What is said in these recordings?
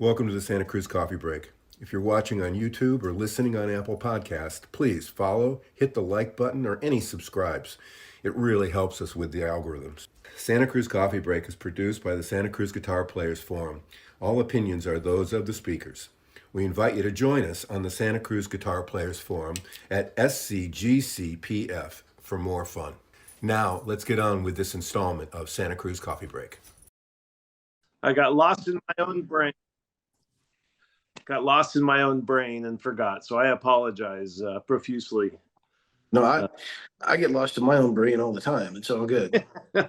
Welcome to the Santa Cruz Coffee Break. If you're watching on YouTube or listening on Apple Podcast, please follow, hit the like button, or any subscribes. It really helps us with the algorithms. Santa Cruz Coffee Break is produced by the Santa Cruz Guitar Players Forum. All opinions are those of the speakers. We invite you to join us on the Santa Cruz Guitar Players Forum at SCGCPF for more fun. Now, let's get on with this installment of Santa Cruz Coffee Break. I got lost in my own brain. And forgot. So I apologize profusely. No, I get lost in my own brain all the time. It's all good. Well,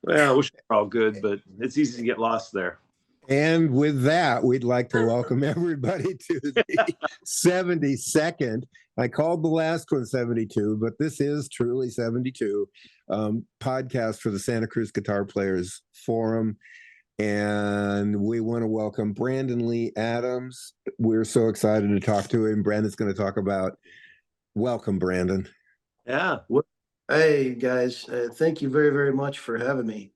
I wish we're all good, but it's easy to get lost there. And with that, we'd like to welcome everybody to the 72nd. I called the last one 72, but this is truly 72 podcast for the Santa Cruz Guitar Players Forum. And we want to welcome Brandon Lee Adams. We're so excited to talk to him. Brandon's going to talk about. Welcome, Brandon. Yeah. Hey guys, thank you very, very much for having me.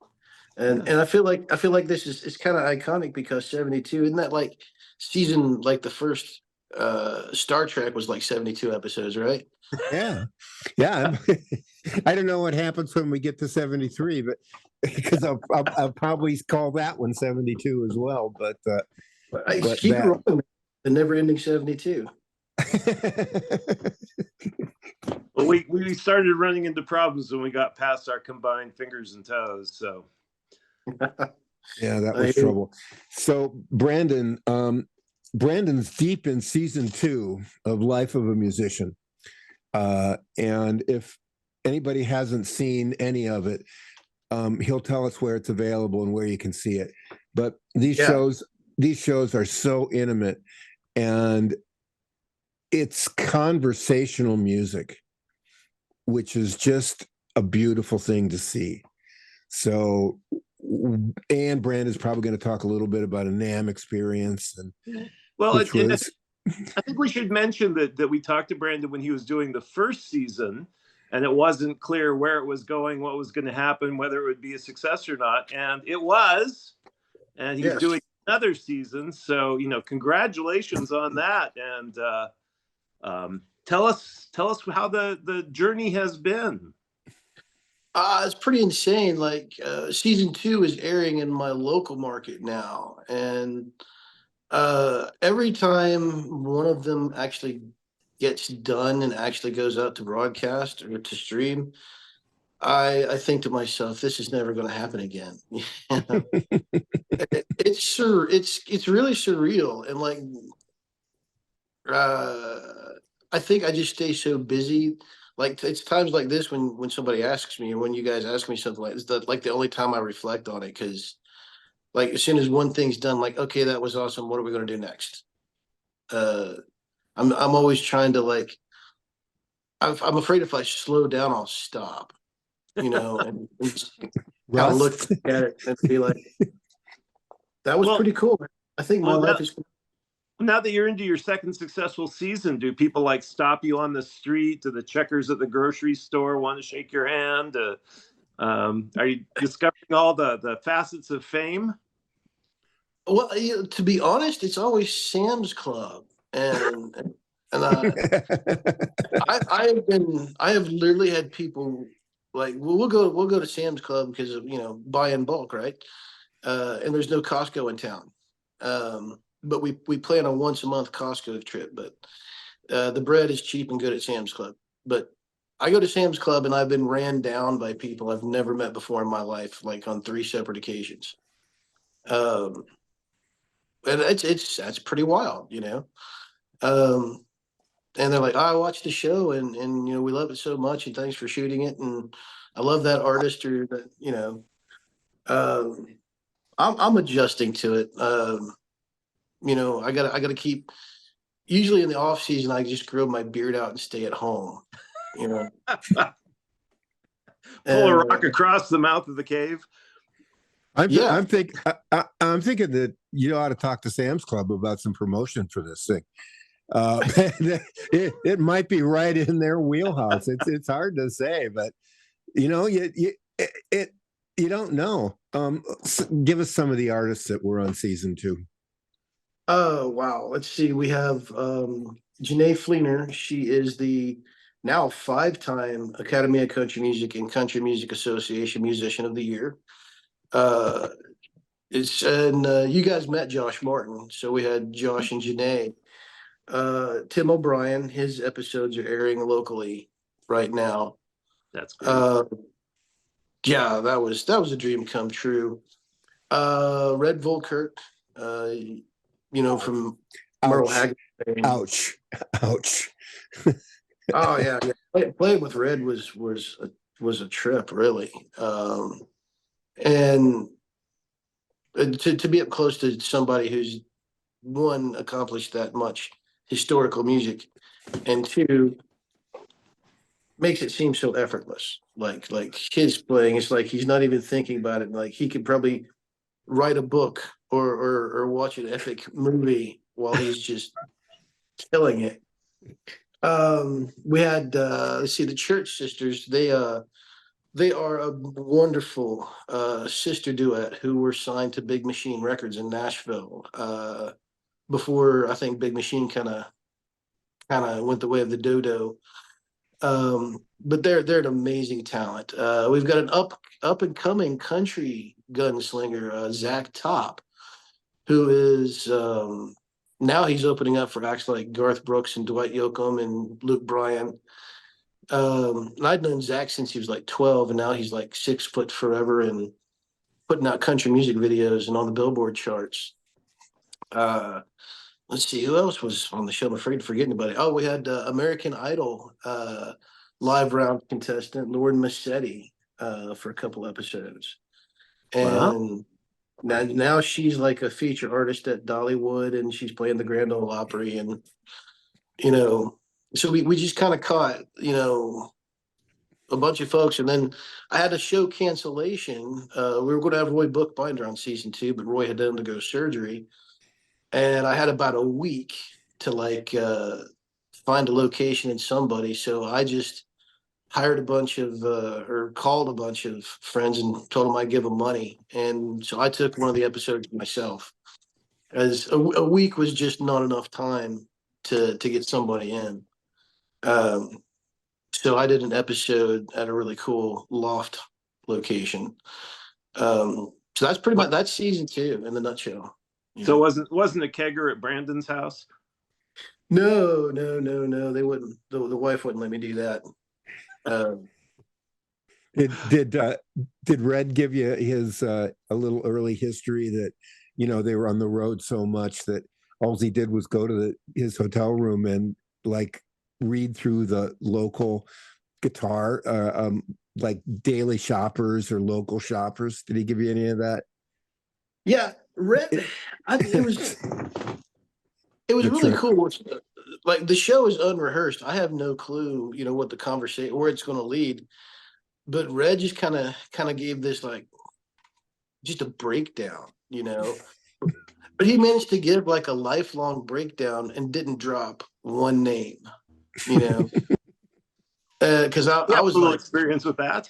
And I feel like this is kind of iconic because 72, isn't that like season, like the first Star Trek was like 72 episodes, right? Yeah. I don't know what happens when we get to 73, but because I'll probably call that one 72 as well. But keep it rolling, the never-ending 72. Well, we started running into problems when we got past our combined fingers and toes. So yeah, that was trouble. So Brandon's deep in season 2 of Life of a Musician. And if anybody hasn't seen any of it, he'll tell us where it's available and where you can see it. But these shows are so intimate, and it's conversational music, which is just a beautiful thing to see. So, and Brandon's probably going to talk a little bit about a NAMM experience. And well, I think we should mention that we talked to Brandon when he was doing the first season, and it wasn't clear where it was going, what was going to happen, whether it would be a success or not. And it was, and he's doing another season. So, congratulations on that. And tell us how the journey has been. It's pretty insane. Like season 2 is airing in my local market now. And every time one of them actually gets done and actually goes out to broadcast or to stream, I think to myself, this is never going to happen again. It's really surreal. And like, I think I just stay so busy. Like it's times like this when somebody asks me, or when you guys ask me something like this, that like the only time I reflect on it, because like as soon as one thing's done, like, okay, that was awesome. What are we going to do next? I'm always trying to like, I'm afraid if I slow down, I'll stop, and I'll look at it and be like, that was pretty cool. I think my life is. Now that you're into your second successful season, do people like stop you on the street? Do the checkers at the grocery store want to shake your hand? Are you discovering all the facets of fame? Well, to be honest, it's always Sam's Club, and I have literally had people like, well, we'll go to Sam's Club because buy in bulk, right? And there's no Costco in town. But we plan a once a month Costco trip, but the bread is cheap and good at Sam's Club. But I go to Sam's Club and I've been ran down by people I've never met before in my life, like on 3 separate occasions. And that's pretty wild, and they're like, I watched the show and we love it so much and thanks for shooting it. And I love that artist, or that, I'm adjusting to it. I gotta keep, usually in the off season, I just grow my beard out and stay at home, Pull a rock across the mouth of the cave. I'm thinking that you ought to talk to Sam's Club about some promotion for this thing. It might be right in their wheelhouse. It's hard to say, but you don't know. Give us some of the artists that were on season 2. Oh, wow. Let's see. We have Janae Fleener. She is the now 5-time Academy of Country Music and Country Music Association Musician of the Year. Uh, you guys met Josh Martin, so we had Josh and Janae. Tim O'Brien, his episodes are airing locally right now. That's great. Yeah, that was a dream come true. Red Volkert, from Merle Ouch. Haggard. Ouch. Ouch. Oh yeah, yeah. Playing with Red was a trip, really. And to be up close to somebody who's one accomplished that much historical music, and two makes it seem so effortless. Like his playing, it's like he's not even thinking about it. Like he could probably write a book or watch an epic movie while he's just killing it. We had let's see, the Church Sisters. They are a wonderful sister duet who were signed to Big Machine Records in Nashville before I think Big Machine kind of went the way of the dodo. But they're an amazing talent. We've got an up and coming country gunslinger, Zach Top, who is now he's opening up for acts like Garth Brooks and Dwight Yoakam and Luke Bryan. And I'd known Zach since he was like 12, and now he's like 6 foot forever and putting out country music videos and on the Billboard charts. Let's see who else was on the show. I'm afraid to forget anybody. Oh, we had American Idol live round contestant Lauren Massetti for a couple episodes, and now she's like a feature artist at Dollywood, and she's playing the Grand Ole Opry, and so we just kind of caught a bunch of folks, and then I had a show cancellation. We were going to have Roy Bookbinder on season 2, but Roy had to undergo surgery. And I had about a week to find a location and somebody. So I just hired a bunch of or called a bunch of friends and told them I'd give them money. And so I took one of the episodes myself, as a week was just not enough time to get somebody in. So I did an episode at a really cool loft location. So that's pretty much, that's season 2 in the nutshell. So wasn't a kegger at Brandon's house? No. They wouldn't. The wife wouldn't let me do that. Did Red give you his a little early history that they were on the road so much that all he did was go to his hotel room and like read through the local guitar like daily shoppers or local shoppers? Did he give you any of that? Yeah, Red. It was really cool. Like the show is unrehearsed. I have no clue, what the conversation, where it's going to lead. But Red just kind of gave this like just a breakdown, But he managed to give like a lifelong breakdown and didn't drop one name, Because I was a little like, experience with that.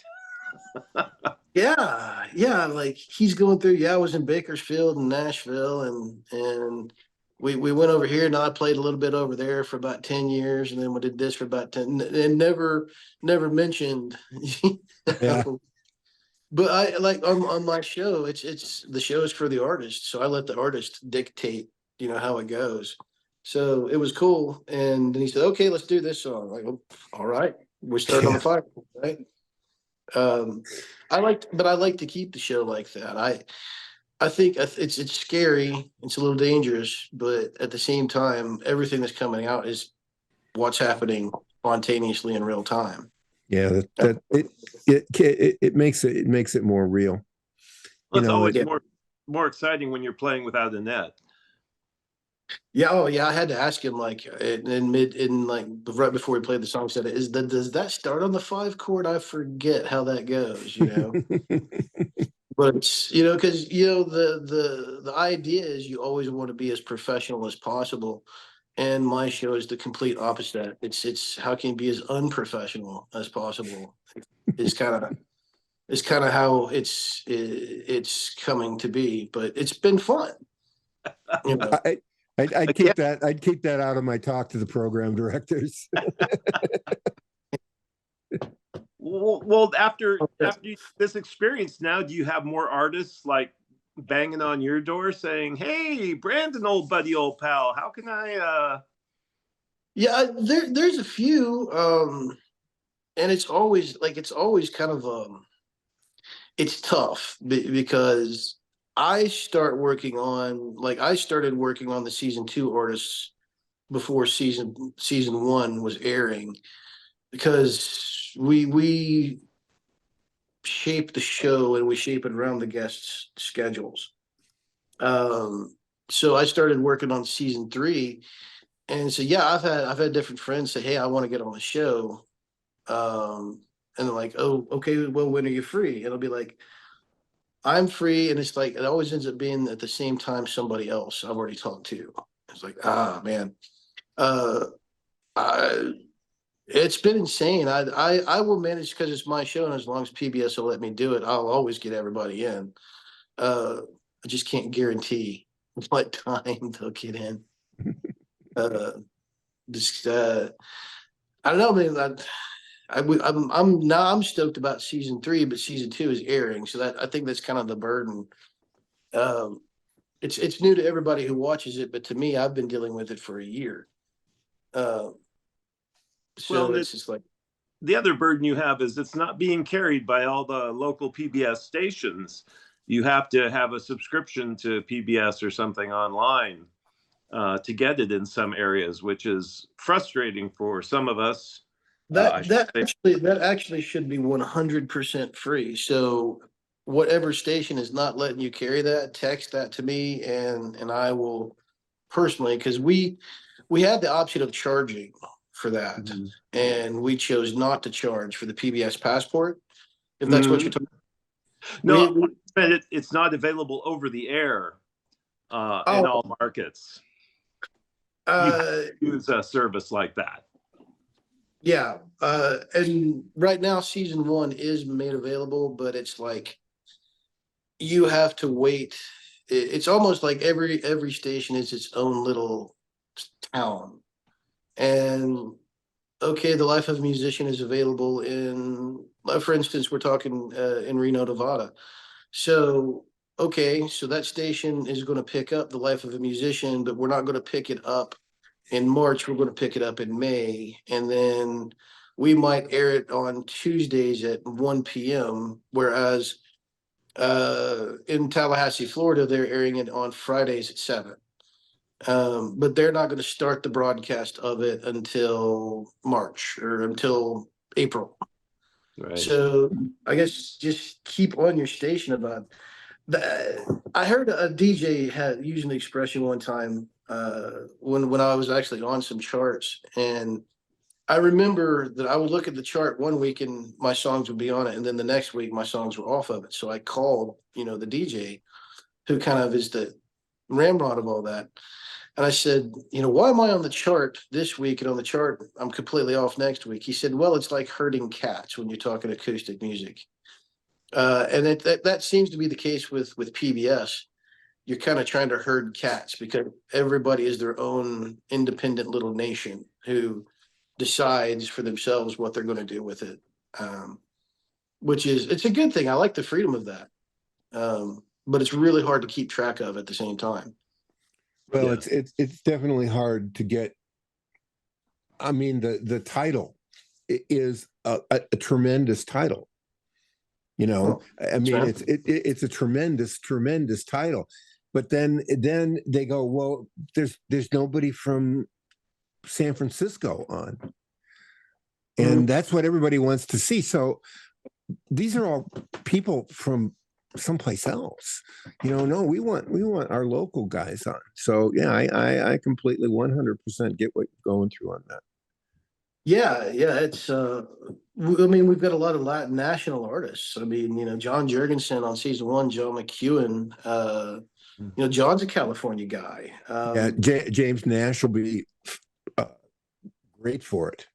Yeah. Like he's going through. Yeah, I was in Bakersfield and Nashville, and we went over here, and I played a little bit over there for about 10 years, and then we did this for about 10, and never mentioned. Yeah. But I like on my show, it's the show is for the artist, so I let the artist dictate, how it goes. So it was cool, and then he said, "Okay, let's do this song." Like, oh, all right, we start on the fire, right? I like to keep the show like that. I think it's scary. It's a little dangerous, but at the same time, everything that's coming out is what's happening spontaneously in real time. Yeah, it makes it more real. Well, it's always more exciting when you're playing without a net. Yeah. Oh, yeah. I had to ask him like right before we played the song. Said, does that start on the 5 chord? I forget how that goes. But it's because the idea is you always want to be as professional as possible, and my show is the complete opposite. It's how can you be as unprofessional as possible? Is kind of how it's coming to be, but it's been fun. I'd keep that. I'd keep that out of my talk to the program directors. Well, after this experience, now do you have more artists like banging on your door saying, "Hey, Brandon, old buddy, old pal, how can I?" Yeah, there's a few, and it's always kind of it's tough because I started working on the season 2 artists before season 1 was airing, because we shape the show and we shape it around the guests' schedules. So I started working on season 3, and so yeah, I've had different friends say, "Hey, I want to get on the show," and they're like, "Oh, okay, well, when are you free?" And I'll be like, "I'm free," and it's like it always ends up being at the same time somebody else I've already talked to. It's like, man, uh, I, it's been insane. I will manage because it's my show, and as long as PBS will let me do it, I'll always get everybody in. I just can't guarantee what time they'll get in. Uh, just I don't know, man. I'm stoked about season 3, but season 2 is airing, so that I think that's kind of the burden. Um, it's new to everybody who watches it, but to me, I've been dealing with it for a year. Uh, so Well, it's just like, the other burden you have is it's not being carried by all the local PBS stations. You have to have a subscription to PBS or something online to get it in some areas, which is frustrating for some of us. that actually should be 100% free. So whatever station is not letting you carry that, text that to me, and I will personally, because we had the option of charging for that, Mhm. and we chose not to charge for the PBS passport. If that's what you're talking. No, it's not available over the air in all markets. You have to use a service like that. Yeah, and right now season 1 is made available, but it's like you have to wait. It's almost like every station is its own little town. And okay, the Life of a Musician is available in, for instance, we're talking in Reno, Nevada. So okay, so that station is going to pick up the Life of a Musician, but we're not going to pick it up in March. We're going to pick it up in May, and then we might air it on Tuesdays at 1 p.m. Whereas in Tallahassee, Florida, they're airing it on Fridays at 7. But they're not going to start the broadcast of it until March or until April. Right. So I guess just keep on your station about that. I heard a DJ had using the expression one time when I was actually on some charts, and I remember that I would look at the chart one week and my songs would be on it, and then the next week my songs were off of it. So I called, the DJ, who kind of is the ramrod of all that. And I said, why am I on the chart this week and on the chart I'm completely off next week? He said, well, it's like herding cats when you're talking acoustic music. And that seems to be the case with PBS. You're kind of trying to herd cats because everybody is their own independent little nation who decides for themselves what they're going to do with it. It's a good thing. I like the freedom of that. But it's really hard to keep track of at the same time. Well, it's definitely hard to get. I mean, the title is a tremendous title. I mean, it's a tremendous title. But then they go, well, there's nobody from San Francisco on, and that's what everybody wants to see. So these are all people from someplace else. No, we want our local guys on. So yeah, I completely 100% get what you're going through on that. Yeah, it's we've got a lot of Latin national artists. I mean, John Jurgensen on season 1, Joe McEwen, John's a California guy. James Nash will be great for it.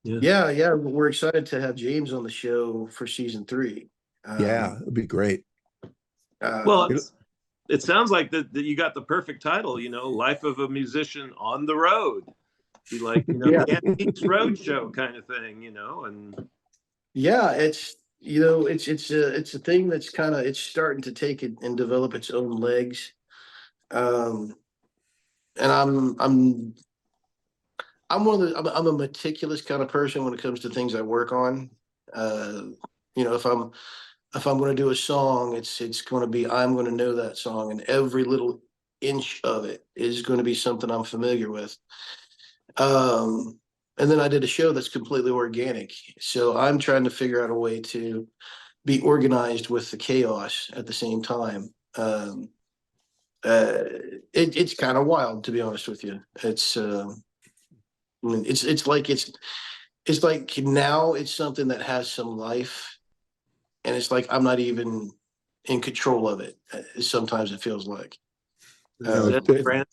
Yeah, we're excited to have James on the show for season 3. Yeah, it'd be great. Well, it sounds like that you got the perfect title, Life of a Musician on the Road. Be like, Yeah. the Antiques Roadshow kind of thing, and Yeah, it's a thing that's it's starting to take it and develop its own legs. Um, and I'm one of the I'm a meticulous kind of person when it comes to things I work on. Uh, if I'm going to do a song, it's going to be I'm going to know that song, and every little inch of it is going to be something I'm familiar with. Um, and then I did a show that's completely organic, so I'm trying to figure out a way to be organized with the chaos at the same time. Uh, it's kind of wild, to be honest with you. I mean, it's like now it's something that has some life, and it's like I'm not even in control of it. Sometimes it feels like. No, that's It- brand.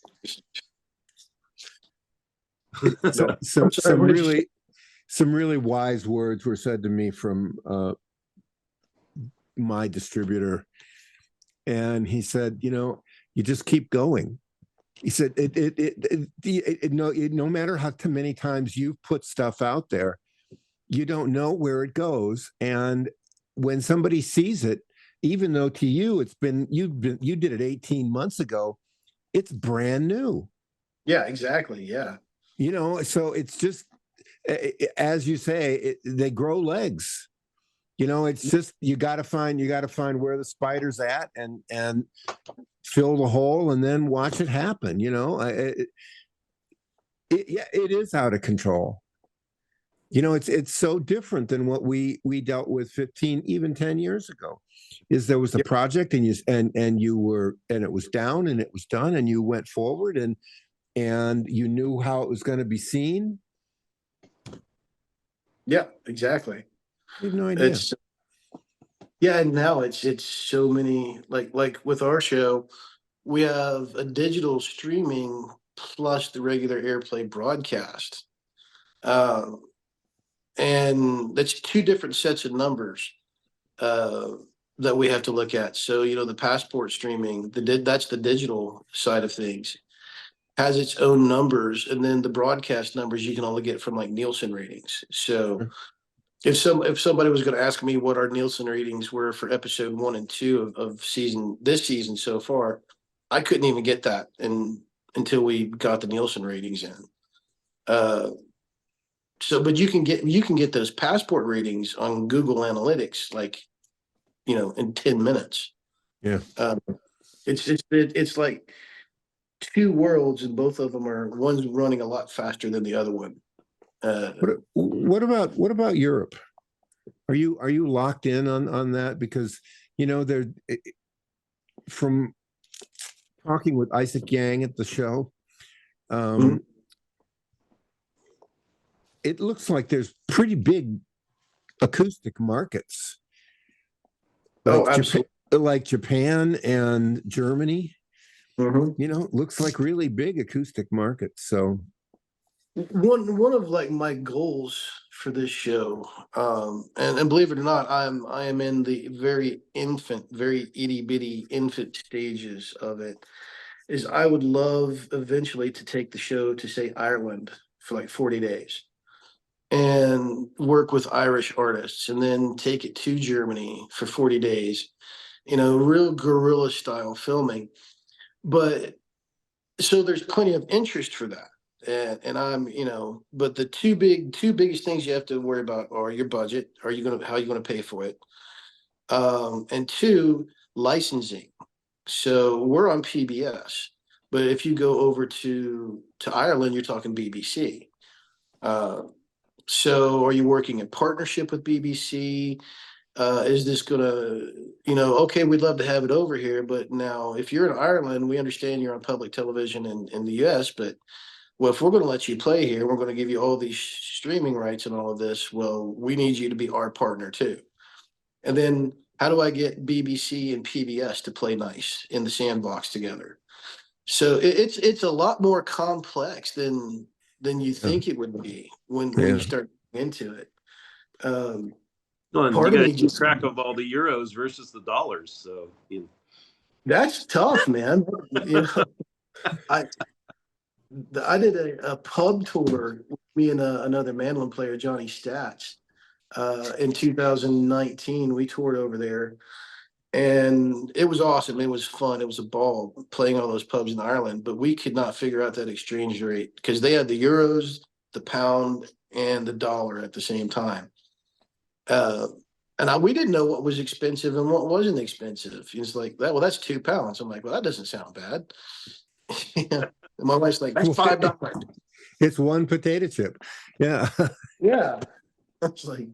no. some I'm sorry, what did you say? some really wise words were said to me from my distributor, and he said, you just keep going. He said, no matter how many times you've put stuff out there, you don't know where it goes, and when somebody sees it, even though to you you did it 18 months ago, it's brand new. Yeah, exactly. Yeah. So it's just, as you say, they grow legs. It's just you got to find where the spider's at, and fill the hole, and then watch it happen. Yeah, it is out of control. It's so different than what we dealt with 15, even 10 years ago. Is there was a Yep. project, and you were, and it was down, and it was done, and you went forward, and you knew how it was going to be seen. Yeah, exactly. You have no idea. It's Yeah, and now it's so many, like with our show, we have a digital streaming plus the regular airplay broadcast. Um, and that's two different sets of numbers uh, that we have to look at. So, the passport streaming, that's the digital side of things, has its own numbers, and then the broadcast numbers you can only get from like Nielsen ratings. So if somebody was going to ask me what our Nielsen ratings were for episode 1 and 2 of this season so far, I couldn't even get that until we got the Nielsen ratings in. Uh, but you can get those passport ratings on Google Analytics, like, in 10 minutes. Yeah. It's like two worlds, and both of them one's running a lot faster than the other one. What about Europe? Are you locked in on that? Because they're, from talking with Isaac Yang at the show, Mhm. it looks like there's pretty big acoustic markets, Oh, Japan, absolutely. like Japan and Germany. Mhm. Looks like really big acoustic markets. So One of like my goals for this show, and believe it or not, I am in the very itty bitty infant stages of it. Is I would love eventually to take the show to, say, Ireland for like 40 days and work with Irish artists, and then take it to Germany for 40 days. Real guerrilla style filming. But so there's plenty of interest for that. And but the two biggest things you have to worry about are your budget. How are you gonna pay for it? And two, licensing. So we're on PBS, but if you go over to Ireland, you're talking BBC. Uh, so are you working in partnership with BBC? Is this gonna, okay, we'd love to have it over here, but now if you're in Ireland, we understand you're on public television in the US, but well, if we're going to let you play here, we're going to give you all these streaming rights and all of this. Well, we need you to be our partner too. And then how do I get BBC and PBS to play nice in the sandbox together? So it's a lot more complex than you yeah, think it would be when you yeah. start into it. Um, Well, and you Part of got to me keep just track of all the euros versus the dollars. So That's tough, man. You know, I I did a pub tour with me and another mandolin player, Johnny Stats, in 2019. We toured over there, and it was awesome. It was fun. It was a ball playing all those pubs in Ireland, but we could not figure out that exchange rate because they had the euros, the pound, and the dollar at the same time. Uh, we didn't know what was expensive and what wasn't expensive. It's like that. Well, that's £2. I'm like, well, that doesn't sound bad. Yeah. And my wife's like, that's $5. It's one potato chip. Yeah. Yeah. I was like,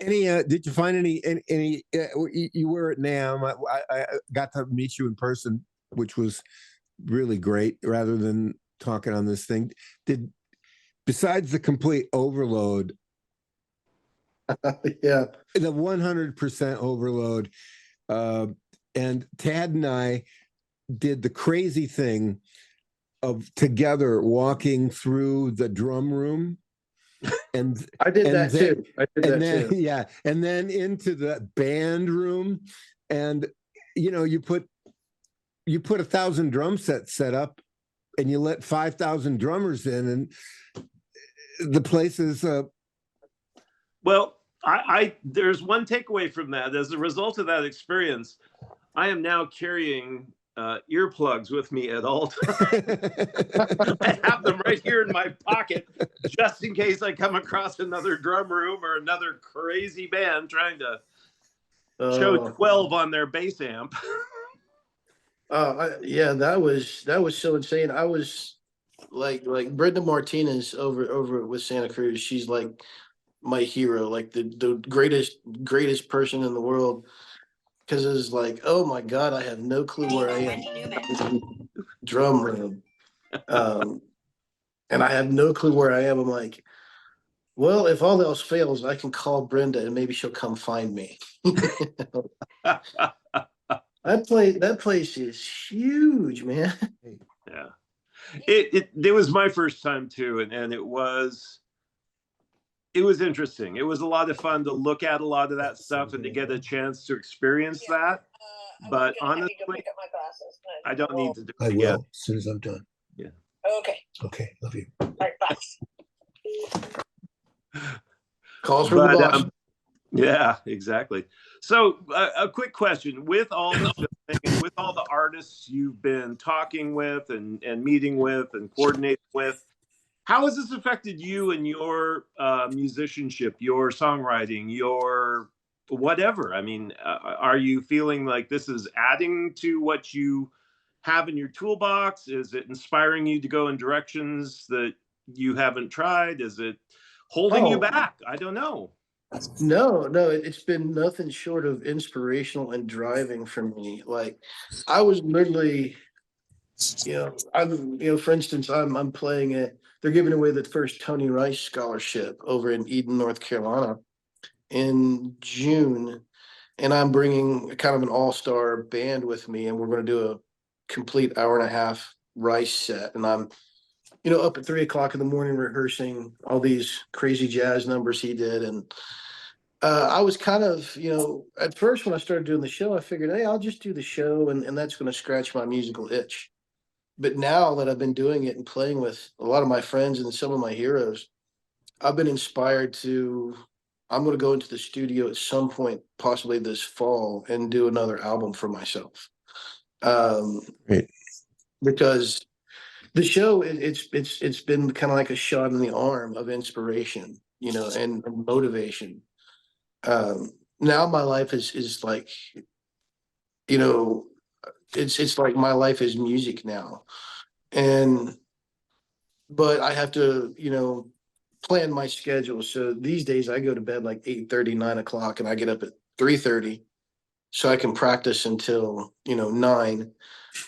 Any? Did you find any? You were at NAM. I got to meet you in person, which was really great. Rather than talking on this thing, besides the complete overload, yeah, the 100% overload, and Tad and I did the crazy thing of together walking through the drum room, and I did and that then, too. I did and that then too. yeah, and then into the band room, and you put 1,000 drum sets set up, and you let 5,000 drummers in, and the place is Well, I there's one takeaway from that. As a result of that experience, I am now carrying earplugs with me at all times. I have them right here in my pocket just in case I come across another drum room or another crazy band trying to show 12 on their bass amp. Yeah, that was so insane. I was like Brenda Martinez over with Santa Cruz. She's like my hero, like the greatest person in the world. Because it was like, oh my God, I have no clue where I am. Drum room. And I have no clue where I am. I'm like, well, if all else fails, I can call Brenda and maybe she'll come find me. That place is huge, man. Yeah. It was my first time too, and it was interesting. It was a lot of fun to look at a lot of that stuff and to get a chance to experience that. But honestly, I don't need to do it again. As soon as I'm done. Yeah. Okay. Love you. All right, bye. Calls from the boss. Yeah, exactly. So a quick question: with all the filming and with all the artists you've been talking with and meeting with and coordinating with, how has this affected you and your musicianship, your songwriting, your whatever? I mean, are you feeling like this is adding to what you have in your toolbox? Is it inspiring you to go in directions that you haven't tried? Is it holding you back? I don't know. No, it's been nothing short of inspirational and driving for me. Like I was literally, for instance, I'm playing it. They're giving away the first Tony Rice scholarship over in Eden, North Carolina in June. And I'm bringing kind of an all-star band with me, and we're going to do a complete hour and a half Rice set. And I'm, up at 3 o'clock in the morning rehearsing all these crazy jazz numbers he did. And I was kind of, at first when I started doing the show, I figured, hey, I'll just do the show and that's going to scratch my musical itch. But now that I've been doing it and playing with a lot of my friends and some of my heroes, I've been inspired I'm going to go into the studio at some point, possibly this fall, and do another album for myself. Great. Because the show, it's been kind of like a shot in the arm of inspiration, and motivation. Now my life is like, it's like my life is music now. But I have to, plan my schedule. So these days I go to bed like 8:30, 9 o'clock, and I get up at 3:30 so I can practice until, 9.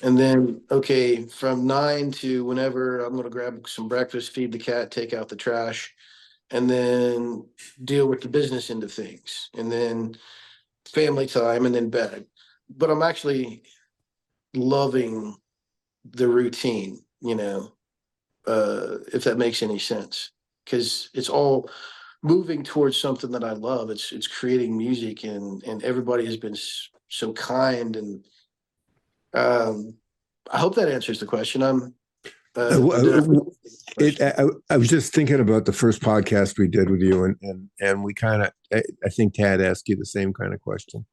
And then, okay, from 9 to whenever I'm going to grab some breakfast, feed the cat, take out the trash, and then deal with the business end of things, and then family time, and then bed. But I'm actually loving the routine, if that makes any sense, because it's all moving towards something that I love. It's creating music, and everybody has been so kind, and I hope that answers the question. I was just thinking about the first podcast we did with you, and we kind of, I think Tad asked you the same kind of question,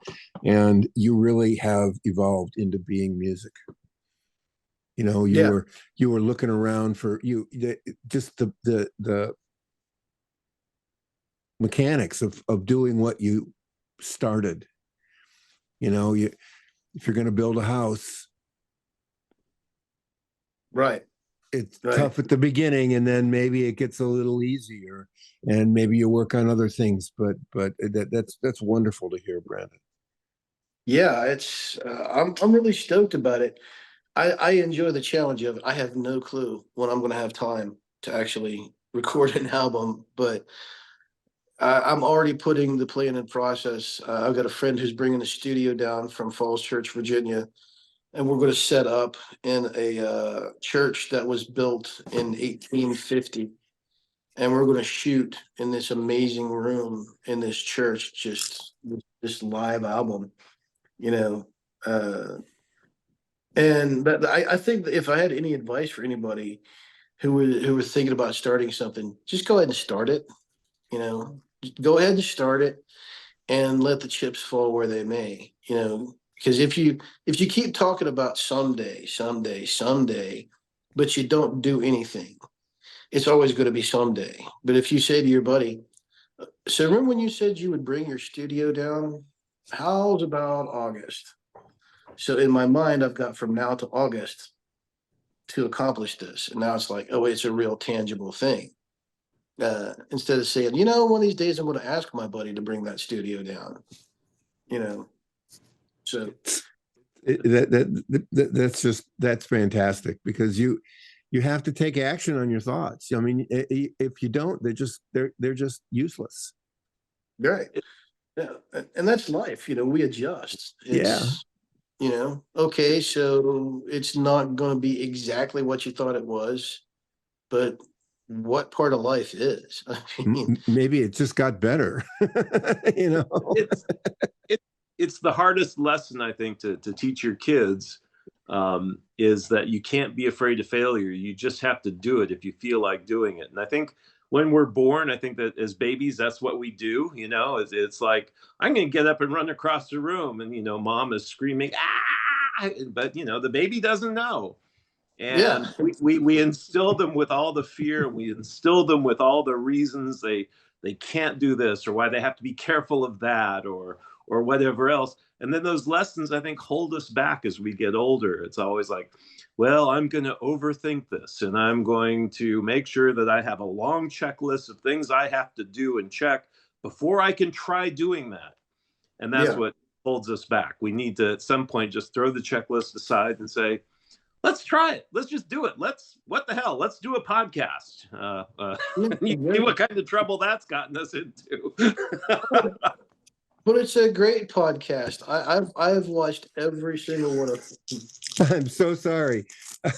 and you really have evolved into being music. You know, you were looking around for just the mechanics of doing what you started. You know, if you're going to build a house, right. It's tough at the beginning, and then maybe it gets a little easier, and maybe you work on other things. But that's wonderful to hear, Brandon. Yeah, it's I'm really stoked about it. I enjoy the challenge of it. I have no clue when I'm going to have time to actually record an album, but I'm already putting the plan in process. I've got a friend who's bringing the studio down from Falls Church, Virginia, and we're going to set up in a church that was built in 1850. And we're going to shoot in this amazing room in this church, just this live album, you know. And I think that if I had any advice for anybody who was thinking about starting something, just go ahead and start it. You know, just go ahead and start it and let the chips fall where they may. You know, because if you keep talking about someday, but you don't do anything, it's always going to be someday. But if you say to your buddy, so remember when you said you would bring your studio down? How's about August? So in my mind, I've got from now to August to accomplish this. And now it's like, oh, it's a real tangible thing. Instead of saying, one of these days I'm going to ask my buddy to bring that studio down, so that's fantastic, because you have to take action on your thoughts. I mean, if you don't, they're just useless. Right. Yeah. And that's life. We adjust. Okay, so it's not going to be exactly what you thought it was, but what part of life is? I mean, maybe it just got better. It's the hardest lesson, I think, to teach your kids, is that you can't be afraid of failure. You just have to do it if you feel like doing it. And I think when we're born, I think that as babies, that's what we do. It's like, I'm going to get up and run across the room, and mom is screaming, ah, but the baby doesn't know. And we instill them with all the fear, and we instill them with all the reasons they can't do this, or why they have to be careful of that, or whatever else. And then those lessons, I think, hold us back as we get older. It's always like, well, I'm going to overthink this, and I'm going to make sure that I have a long checklist of things I have to do and check before I can try doing that. And that's what holds us back. We need to, at some point, just throw the checklist aside and say, let's try it. Let's just do it. What the hell? Let's do a podcast. You see what kind of trouble that's gotten us into. But it's a great podcast. I've watched every single one of them. I'm so sorry. I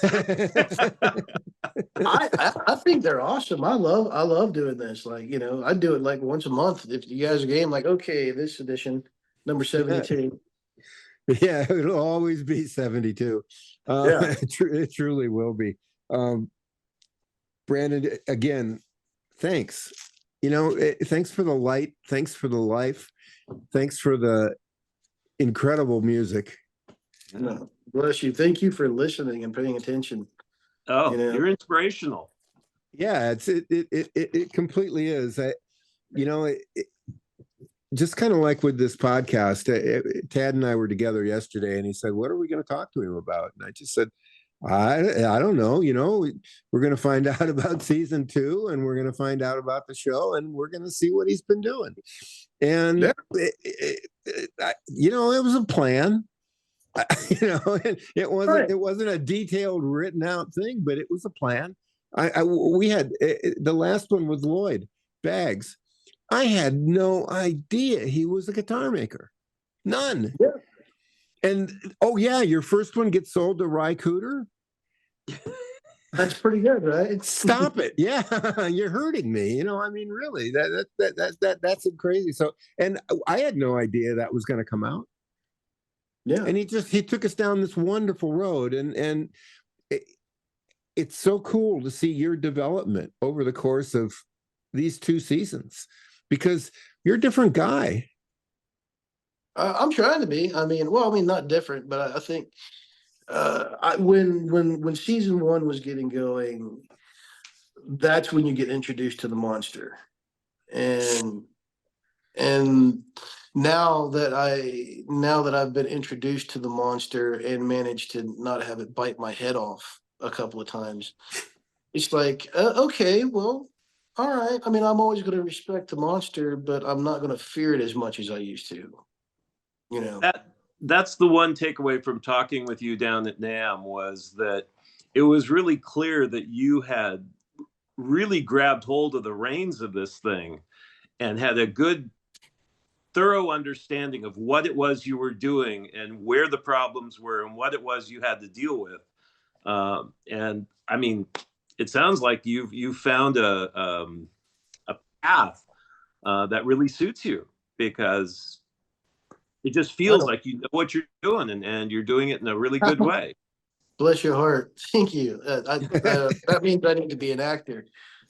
think they're awesome. I love doing this. Like, I do it like once a month. If you guys are game, like, okay, this edition, number 72. Yeah, it'll always be 72. It truly will be. Brandon, again, thanks. Thanks for the light. Thanks for the life. Thanks for the incredible music. Bless you. Thank you for listening and paying attention. Oh, you're inspirational. Yeah, it completely is. Just kind of like with this podcast, Tad and I were together yesterday, and he said, "What are we going to talk to him about?" And I just said, I don't know. We're going to find out about season 2, and we're going to find out about the show, and we're going to see what he's been doing. And it was a plan. It wasn't a detailed written out thing, but it was a plan. We had the last one with Lloyd Baggs. I had no idea he was a guitar maker. None. Yeah. And your first one gets sold to Ry Cooder. That's pretty good, right? Stop it. Yeah, you're hurting me. I mean, really, that's crazy. So, and I had no idea that was going to come out. Yeah. And he took us down this wonderful road, and it, it's so cool to see your development over the course of these 2 seasons, because you're a different guy. I'm trying to be. I mean, well, I mean, not different, but I think when season 1 was getting going, that's when you get introduced to the monster, and and now that I've been introduced to the monster and managed to not have it bite my head off a couple of times, it's like, okay, well, all right. I mean, I'm always going to respect the monster, but I'm not going to fear it as much as I used to. You know. That's the one takeaway from talking with you down at NAM, was that it was really clear that you had really grabbed hold of the reins of this thing and had a good, thorough understanding of what it was you were doing and where the problems were and what it was you had to deal with. And I mean, it sounds like you've found a path that really suits you, because it just feels like you know what you're doing, and you're doing it in a really good way. Bless your heart. Thank you. That means I need to be an actor.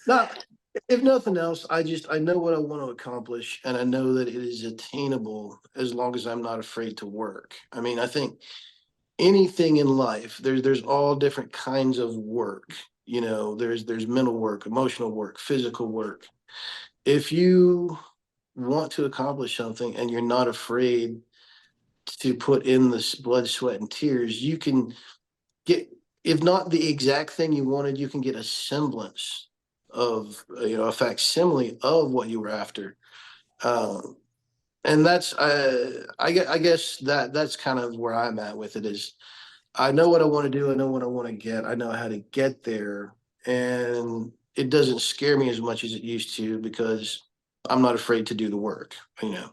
Not, if nothing else, I know what I want to accomplish, and I know that it is attainable as long as I'm not afraid to work. I mean, I think anything in life, there's all different kinds of work. You know, there's mental work, emotional work, physical work. If you want to accomplish something and you're not afraid to put in the blood, sweat, and tears, you can get, if not the exact thing you wanted, you can get a semblance of, a facsimile of what you were after. And that's, I guess that's kind of where I'm at with it. Is I know what I want to do. I know what I want to get. I know how to get there. And it doesn't scare me as much as it used to, because I'm not afraid to do the work, if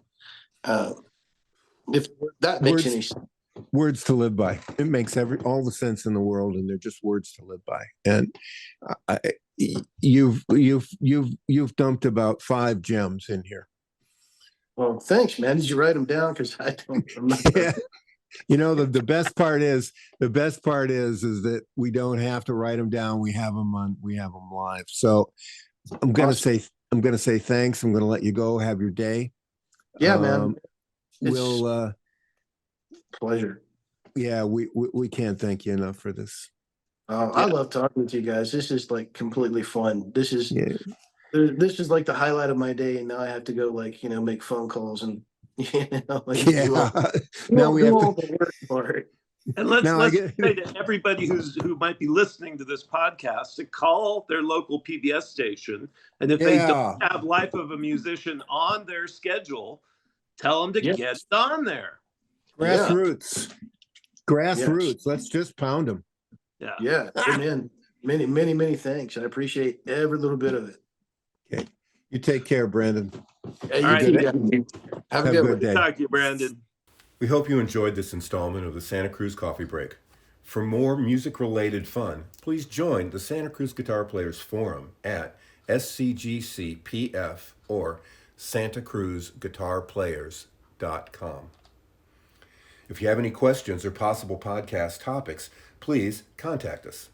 that makes any sense. Words to live by. It makes all the sense in the world, and they're just words to live by. And you've dumped about 5 gems in here. Well, thanks, man. Did you write them down? Because I don't remember. Yeah. The best part is that we don't have to write them down. We have them live. So I'm gonna say thanks. I'm gonna let you go. Have your day. Yeah, man. We'll pleasure. Yeah, we can't thank you enough for this. I love talking with you guys. This is like completely fun. This is like the highlight of my day, and now I have to go make phone calls and now we have all to the work for it. And let's say to everybody who might be listening to this podcast to call their local PBS station, and if they don't have Life of a Musician on their schedule, tell them to get it on there. Grassroots. Let's just pound them. Yeah. Amen. Many, many, many thanks. I appreciate every little bit of it. Okay. You take care, Brandon. Hey, have a good day. Talk to you, Brandon. We hope you enjoyed this installment of the Santa Cruz Coffee Break. For more music-related fun, please join the Santa Cruz Guitar Players Forum at SCGCPF or santacruzguitarplayers.com. If you have any questions or possible podcast topics, please contact us.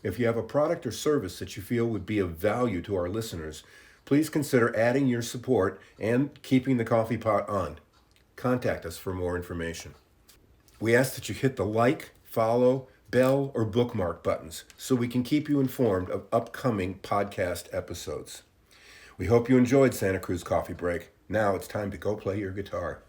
If you have a product or service that you feel would be of value to our listeners, please consider adding your support and keeping the coffee pot on. Contact us for more information. We ask that you hit the like, follow, bell, or bookmark buttons so we can keep you informed of upcoming podcast episodes. We hope you enjoyed Santa Cruz Coffee Break. Now it's time to go play your guitar.